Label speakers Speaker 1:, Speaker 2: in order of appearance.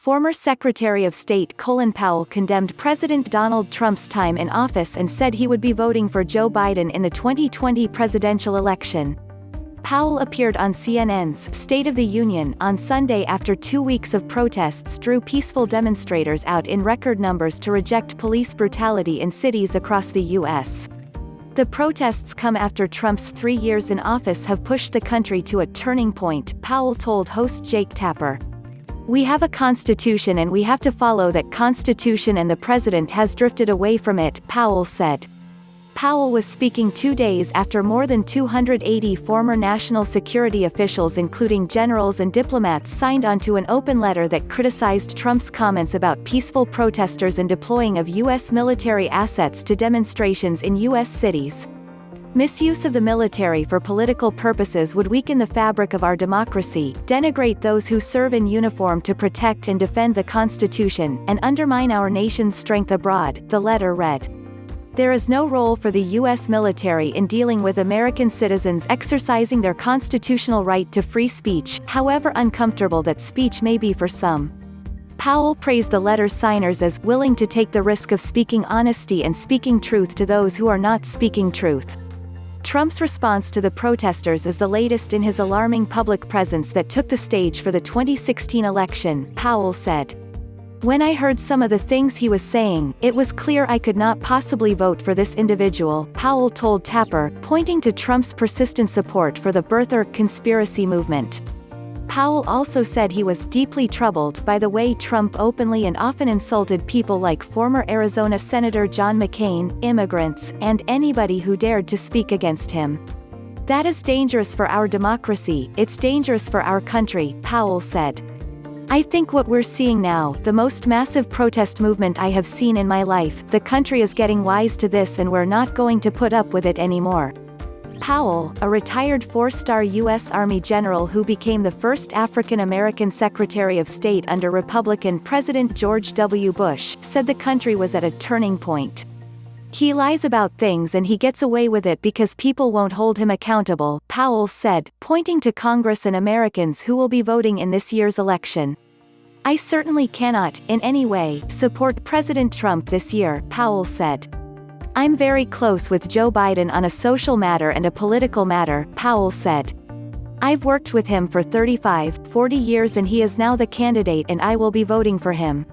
Speaker 1: Former Secretary of State Colin Powell condemned President Donald Trump's time in office and said he would be voting for Joe Biden in the 2020 presidential election. Powell appeared on CNN's State of the Union on Sunday after 2 weeks of protests drew peaceful demonstrators out in record numbers to reject police brutality in cities across the U.S. The protests come after Trump's 3 years in office have pushed the country to a turning point, Powell told host Jake Tapper. "We have a constitution and we have to follow that constitution, and the president has drifted away from it," Powell said. Powell was speaking 2 days after more than 280 former national security officials including generals and diplomats signed onto an open letter that criticized Trump's comments about peaceful protesters and deploying of U.S. military assets to demonstrations in U.S. cities. Misuse of the military for political purposes would weaken the fabric of our democracy, denigrate those who serve in uniform to protect and defend the Constitution, and undermine our nation's strength abroad, the letter read. There is no role for the U.S. military in dealing with American citizens exercising their constitutional right to free speech, however uncomfortable that speech may be for some. Powell praised the letter's signers as willing to take the risk of speaking honesty and speaking truth to those who are not speaking truth. Trump's response to the protesters is the latest in his alarming public presence that took the stage for the 2016 election, Powell said. "When I heard some of the things he was saying, it was clear I could not possibly vote for this individual," Powell told Tapper, pointing to Trump's persistent support for the birther conspiracy movement. Powell also said he was deeply troubled by the way Trump openly and often insulted people like former Arizona Senator John McCain, immigrants, and anybody who dared to speak against him. "That is dangerous for our democracy, it's dangerous for our country," Powell said. "I think what we're seeing now, the most massive protest movement I have seen in my life, the country is getting wise to this and we're not going to put up with it anymore." Powell, a retired 4-star U.S. Army general who became the first African-American Secretary of State under Republican President George W. Bush, said the country was at a turning point. "He lies about things and he gets away with it because people won't hold him accountable," Powell said, pointing to Congress and Americans who will be voting in this year's election. "I certainly cannot, in any way, support President Trump this year," Powell said. "I'm very close with Joe Biden on a social matter and a political matter," Powell said. "I've worked with him for 35, 40 years and he is now the candidate and I will be voting for him."